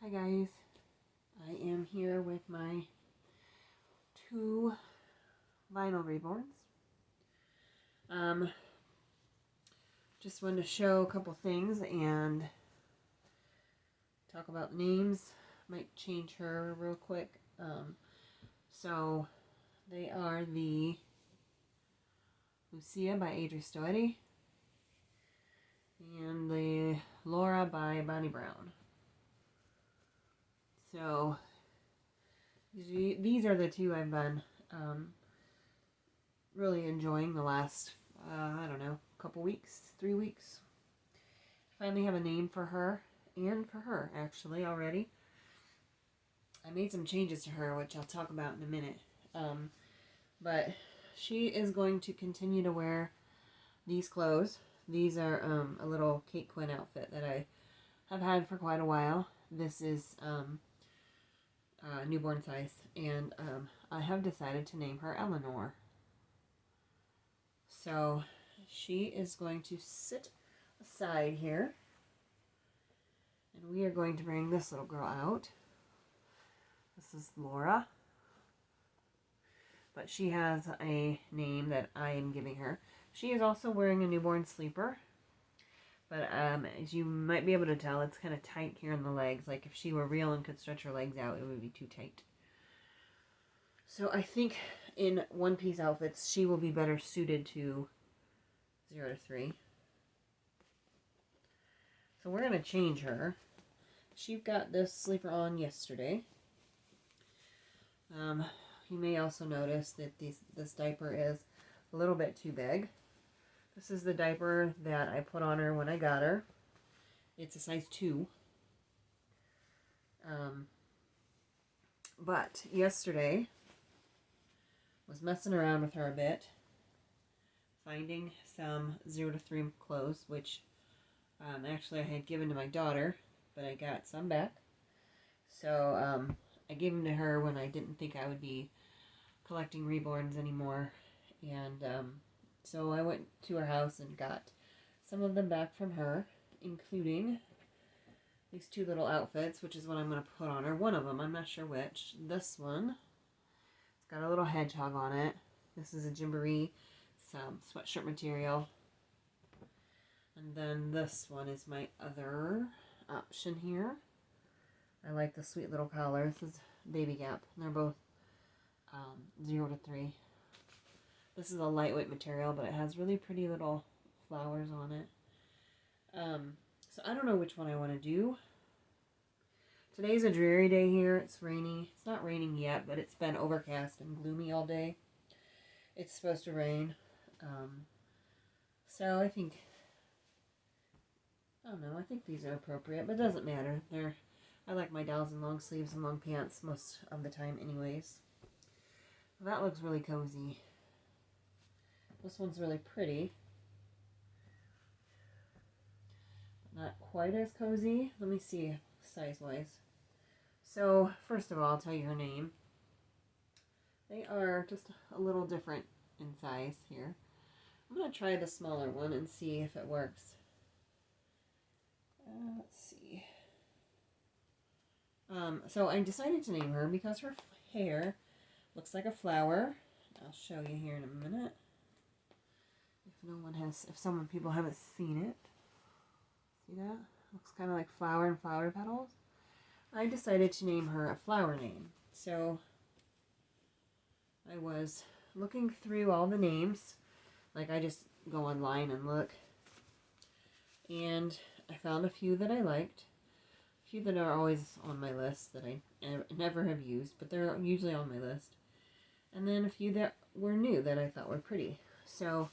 Hi guys, I am here with my two vinyl reborns. Just wanted to show a couple things and talk about names. Might change her real quick. So they are the Lucia by Adrie Stoete and the Laura by Bonnie Brown. So these are the two I've been really enjoying the last, I don't know, couple weeks, 3 weeks. I finally have a name for her, and for her, actually, already. I made some changes to her, which I'll talk about in a minute. But she is going to continue to wear these clothes. These are a little Kate Quinn outfit that I have had for quite a while. This is newborn size, and I have decided to name her Eleanor. So she is going to sit aside here, and we are going to bring this little girl out. This is Laura, but she has a name that I am giving her. She is also wearing a newborn sleeper, but as you might be able to tell, it's kind of tight here in the legs. Like if she were real and could stretch her legs out, it would be too tight. So I think in one-piece outfits, she will be better suited to 0 to 3. So we're going to change her. She got this sleeper on yesterday. You may also notice that this diaper is a little bit too big. This is the diaper that I put on her when I got her. It's a size 2. But yesterday, was messing around with her a bit, finding some 0 to 3 clothes, which actually I had given to my daughter, but I got some back. So I gave them to her when I didn't think I would be collecting reborns anymore. And so I went to her house and got some of them back from her, including these two little outfits, which is what I'm going to put on her. One of them, I'm not sure which. This one, it's got a little hedgehog on it. This is a gymboree, some sweatshirt material. And then this one is my other option here. I like the sweet little collar. This is Baby Gap. And they're both 0 to 3. This is a lightweight material, but it has really pretty little flowers on it. So I don't know which one I want to do. Today's a dreary day here. It's rainy. It's not raining yet, but it's been overcast and gloomy all day. It's supposed to rain. So I think, I don't know, I think these are appropriate, but it doesn't matter. I like my dolls in long sleeves and long pants most of the time anyways. That looks really cozy. This one's really pretty. Not quite as cozy. Let me see size-wise. So, first of all, I'll tell you her name. They are just a little different in size here. I'm going to try the smaller one and see if it works. Let's see. So I decided to name her because her hair looks like a flower. I'll show you here in a minute. If some people haven't seen it. See that? Looks kind of like flower and flower petals. I decided to name her a flower name. So I was looking through all the names. Like I just go online and look. And I found a few that I liked. A few that are always on my list that I never have used, but they're usually on my list. And then a few that were new that I thought were pretty. So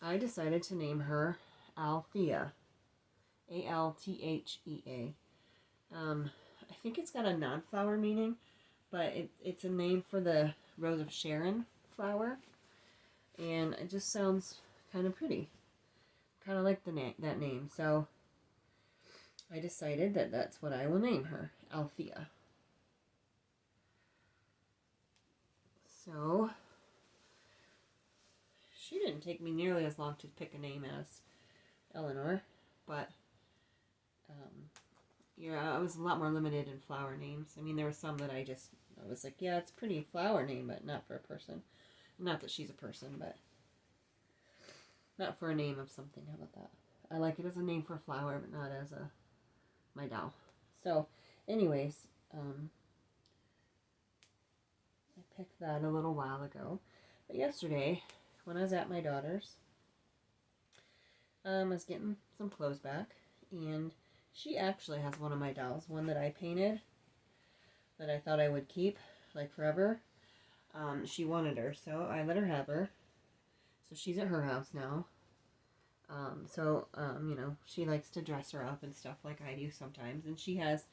I decided to name her Althea. Althea. I think it's got a non-flower meaning, but it's a name for the Rose of Sharon flower. And it just sounds kind of pretty. Kind of like that name. So I decided that that's what I will name her, Althea. So she didn't take me nearly as long to pick a name as Eleanor, but yeah, I was a lot more limited in flower names. I mean, there were some that I was like, yeah, it's a pretty flower name, but not for a person. Not that she's a person, but not for a name of something. How about that? I like it as a name for a flower, but not as my doll. So, anyways, I picked that a little while ago. But yesterday, when I was at my daughter's, I was getting some clothes back, and she actually has one of my dolls, one that I painted, that I thought I would keep, like forever. She wanted her, so I let her have her. So she's at her house now. She likes to dress her up and stuff like I do sometimes. And she has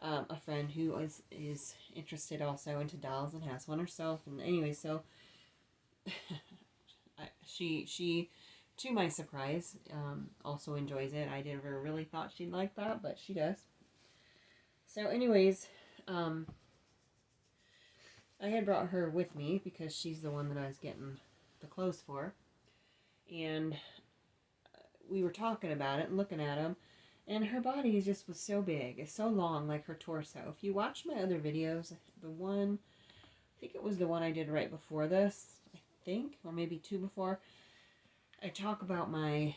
a friend who is interested also into dolls and has one herself. And anyway, so she, to my surprise, also enjoys it. I never really thought she'd like that, but she does. So anyways, I had brought her with me because she's the one that I was getting the clothes for. And we were talking about it and looking at them, and her body just was so big. It's so long, like her torso. If you watch my other videos, I think it was the one I did right before this, I think, or maybe two before, I talk about my,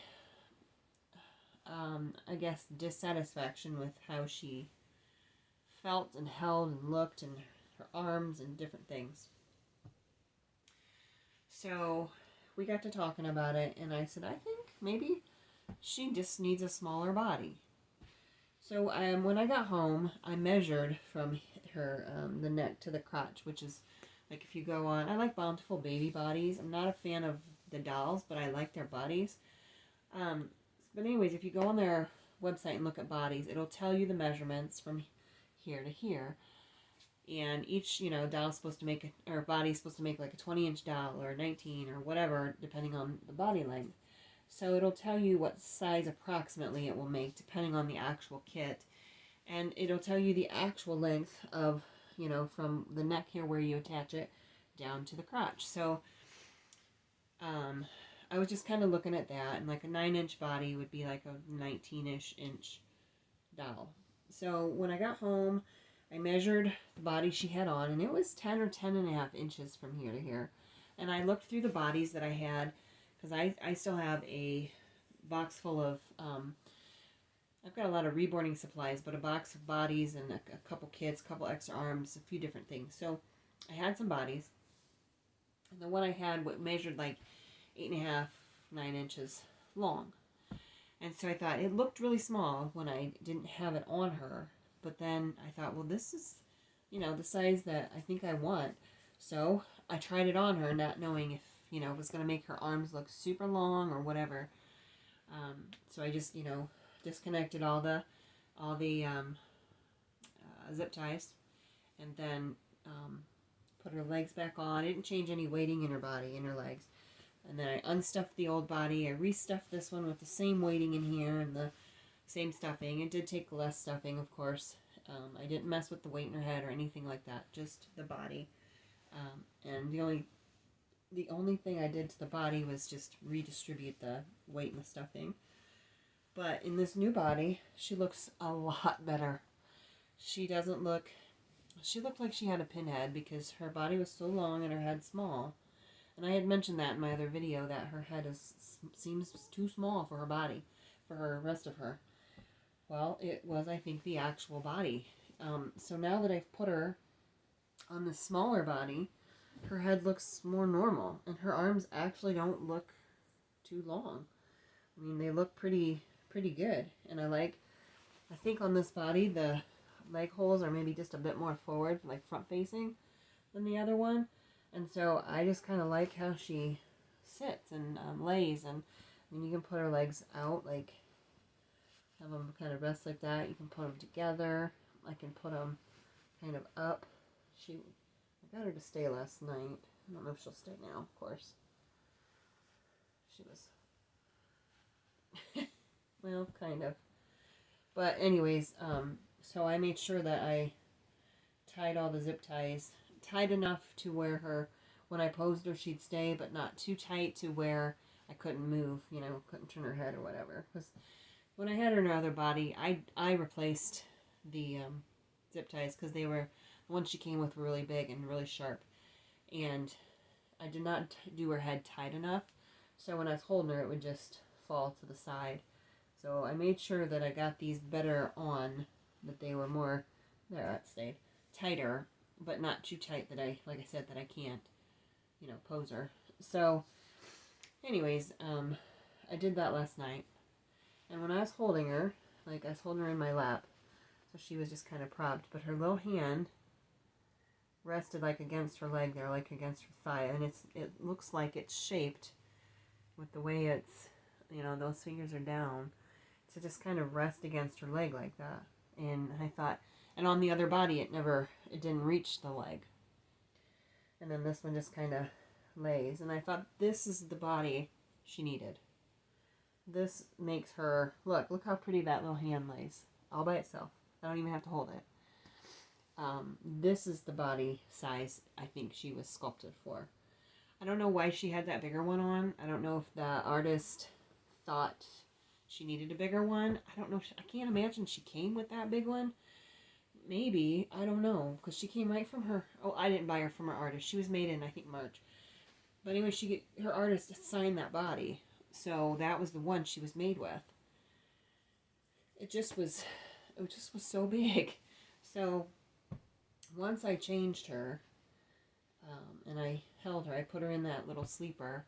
I guess, dissatisfaction with how she felt and held and looked and her arms and different things. So we got to talking about it, and I said, I think maybe she just needs a smaller body. So when I got home, I measured from her the neck to the crotch, which is like if you go on, I like Bountiful Baby bodies. I'm not a fan of the dolls, but I like their bodies. But anyways, if you go on their website and look at bodies, it'll tell you the measurements from here to here. And each, doll is supposed to make, or body is supposed to make like a 20-inch doll or a 19 or whatever, depending on the body length. So it'll tell you what size approximately it will make depending on the actual kit. And it'll tell you the actual length of, from the neck here where you attach it down to the crotch. So I was just kind of looking at that, and like a 9-inch body would be like a 19-ish inch doll. So when I got home, I measured the body she had on, and it was 10 or 10 and a half inches from here to here. And I looked through the bodies that I had, because I still have a box full of, I've got a lot of reborning supplies, but a box of bodies and a couple kits, a couple extra arms, a few different things. So I had some bodies. And the one I had measured like 8.5, 9 inches long. And so I thought it looked really small when I didn't have it on her. But then I thought, well, this is, the size that I think I want. So I tried it on her, not knowing if, it was going to make her arms look super long or whatever. So I just, disconnected all the zip ties, and then put her legs back on. I didn't change any weighting in her body, in her legs. And then I unstuffed the old body. I restuffed this one with the same weighting in here and the same stuffing. It did take less stuffing, of course. I didn't mess with the weight in her head or anything like that, just the body. And the only thing I did to the body was just redistribute the weight and the stuffing. But in this new body, she looks a lot better. She looked like she had a pinhead because her body was so long and her head small. And I had mentioned that in my other video, that her head seems too small for her body, for her rest of her. Well, it was, I think, the actual body. So now that I've put her on the smaller body, her head looks more normal, and her arms actually don't look too long. I mean, they look pretty good. And I think on this body, the leg holes are maybe just a bit more forward, like front facing, than the other one. And so I just kind of like how she sits and lays. And I mean, you can put her legs out, like have them kind of rest like that. You can put them together. I can put them kind of up. I got her to stay last night. I don't know if she'll stay now, of course. She was, well, kind of. But anyways, so I made sure that I tied all the zip ties, tight enough to where when I posed her, she'd stay, but not too tight to where I couldn't move, couldn't turn her head or whatever. Because when I had her in her other body, I replaced the zip ties because the ones she came with were really big and really sharp. And I did not do her head tight enough, so when I was holding her, it would just fall to the side. So I made sure that I got these better on, that they were more, there, that stayed, tighter, but not too tight that like I said, that I can't, pose her. So, anyways, I did that last night. And when I was holding her, like I was holding her in my lap, so she was just kind of propped, but her little hand rested like against her leg there, like against her thigh, and it looks like it's shaped with the way it's, those fingers are down, to just kind of rest against her leg like that. And I thought, and on the other body, it didn't reach the leg. And then this one just kind of lays, and I thought, this is the body she needed. This makes her, look how pretty that little hand lays, all by itself. I don't even have to hold it. This is the body size I think she was sculpted for. I don't know why she had that bigger one on. I don't know if the artist thought she needed a bigger one. I don't know. I can't imagine she came with that big one. Maybe. I don't know. Because she came right from her... Oh, I didn't buy her from her artist. She was made in, I think, March. But anyway, her artist signed that body. So that was the one she was made with. It just was so big. So once I changed her, and I held her, I put her in that little sleeper,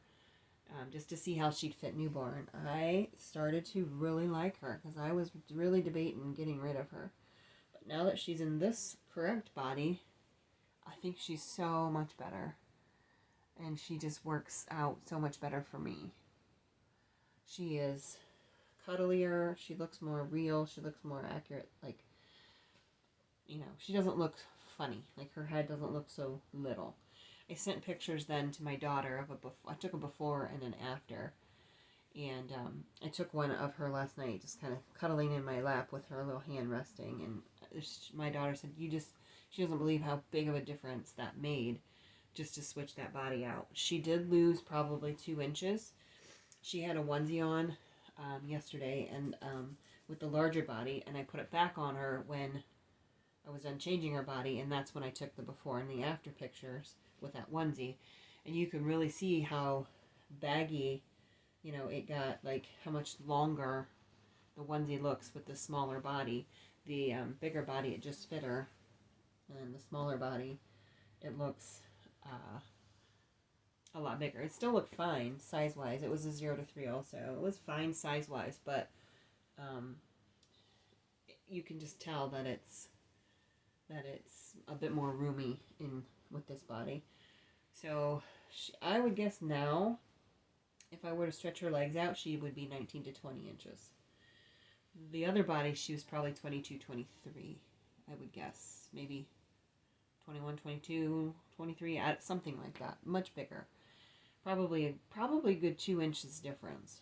just to see how she'd fit newborn. I started to really like her because I was really debating getting rid of her. But now that she's in this correct body, I think she's so much better. And she just works out so much better for me. She is cuddlier. She looks more real. She looks more accurate. Like, she doesn't look funny. Like, her head doesn't look so little. I sent pictures then to my daughter of I took a before and an after. And I took one of her last night, just kind of cuddling in my lap with her little hand resting. And my daughter said, she doesn't believe how big of a difference that made just to switch that body out. She did lose probably 2 inches. She had a onesie on yesterday and with the larger body, and I put it back on her when I was done changing her body, and that's when I took the before and the after pictures with that onesie. And you can really see how baggy, it got, like how much longer the onesie looks with the smaller body. The bigger body, it just fit her, and the smaller body, it looks a lot bigger. It still looked fine size-wise. It was a 0 to 3 also. It was fine size-wise, but you can just tell that it's a bit more roomy with this body. So I would guess now, if I were to stretch her legs out, she would be 19 to 20 inches. The other body, she was probably 22, 23, I would guess. Maybe 21, 22, 23, something like that. Much bigger. Probably a good 2 inches difference.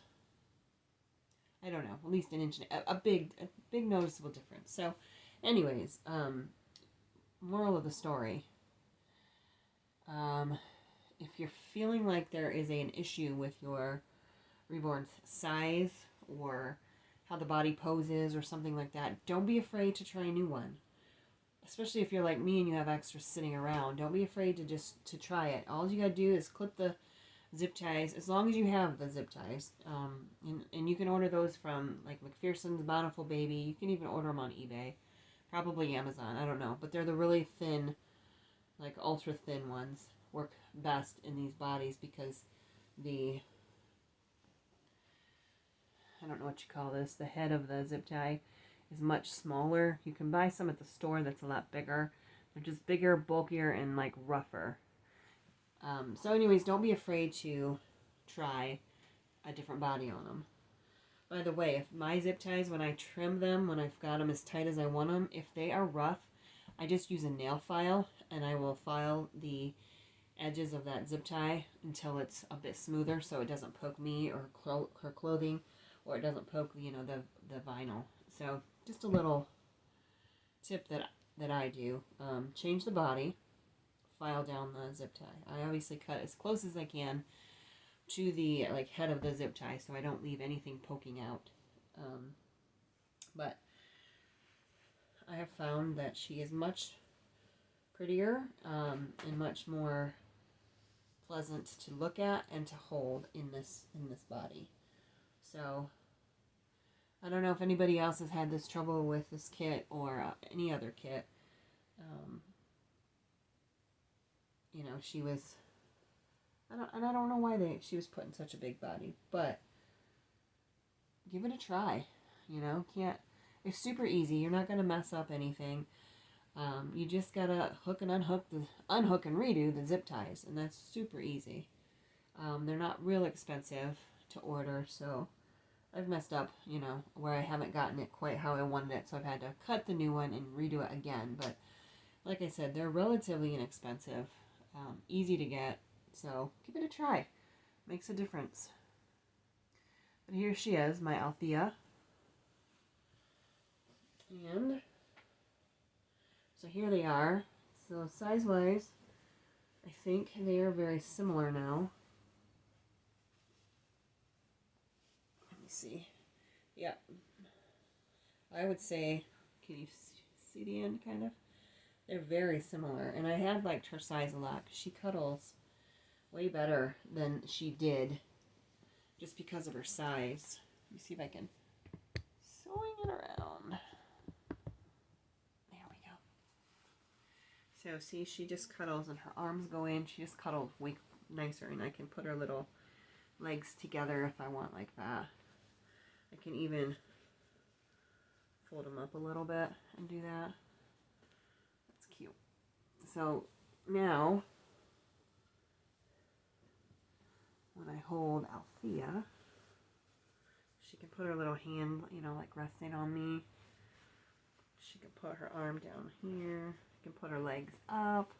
I don't know, at least an inch, a big noticeable difference. So, anyways, moral of the story. If you're feeling like there is an issue with your reborn's size or how the body poses or something like that, don't be afraid to try a new one. Especially if you're like me and you have extras sitting around, don't be afraid to try it. All you gotta do is clip the zip ties, as long as you have the zip ties. And you can order those from like McPherson's Bountiful Baby. You can even order them on eBay. Probably Amazon, I don't know. But they're the really thin, like ultra thin ones. Work best in these bodies because I don't know what you call this, the head of the zip tie is much smaller. You can buy some at the store that's a lot bigger. They're just bigger, bulkier, and like rougher. So anyways, don't be afraid to try a different body on them. By the way, if my zip ties, when I trim them, when I've got them as tight as I want them, if they are rough, I just use a nail file and I will file the edges of that zip tie until it's a bit smoother so it doesn't poke me or her clothing, or it doesn't poke, the vinyl. So just a little tip that I do. Change the body, file down the zip tie. I obviously cut as close as I can to the head of the zip tie so I don't leave anything poking out. But I have found that she is much prettier and much more pleasant to look at and to hold in this body. So I don't know if anybody else has had this trouble with this kit or any other kit. You know, she was, I don't know why she was put in such a big body, but give it a try. You know, it's super easy. You're not going to mess up anything. You just gotta hook and unhook and redo the zip ties, and that's super easy. They're not real expensive to order, so I've messed up, you know, where I haven't gotten it quite how I wanted it, so I've had to cut the new one and redo it again. But like I said, they're relatively inexpensive, easy to get, so give it a try. Makes a difference. But here she is, my Althea. And so here they are. So size-wise, I think they are very similar now. Let me see. Yeah. I would say, can you see the end kind of? They're very similar. And I have liked her size a lot because she cuddles way better than she did just because of her size. Let me see if I can swing it around. There we go. So see, she just cuddles and her arms go in. She just cuddles way nicer, and I can put her little legs together if I want like that. I can even fold them up a little bit and do that. That's cute. So now, when I hold Althea, she can put her little hand, you know, like resting on me. She can put her arm down here. You can put her legs up.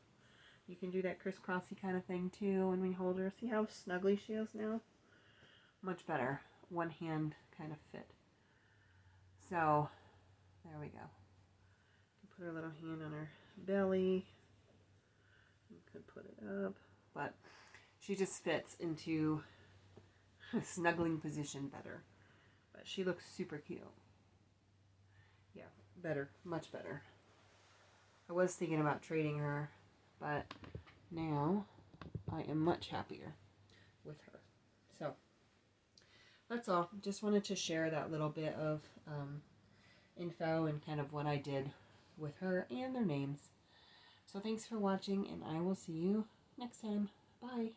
You can do that crisscrossy kind of thing too when we hold her. See how snuggly she is now? Much better. One hand kind of fit. So, there we go. You can put her little hand on her belly. You could put it up. But she just fits into a snuggling position better. But she looks super cute. Yeah, better. Much better. I was thinking about trading her, but now I am much happier with her. So, that's all. Just wanted to share that little bit of info and kind of what I did with her and their names. So thanks for watching, and I will see you next time. Bye.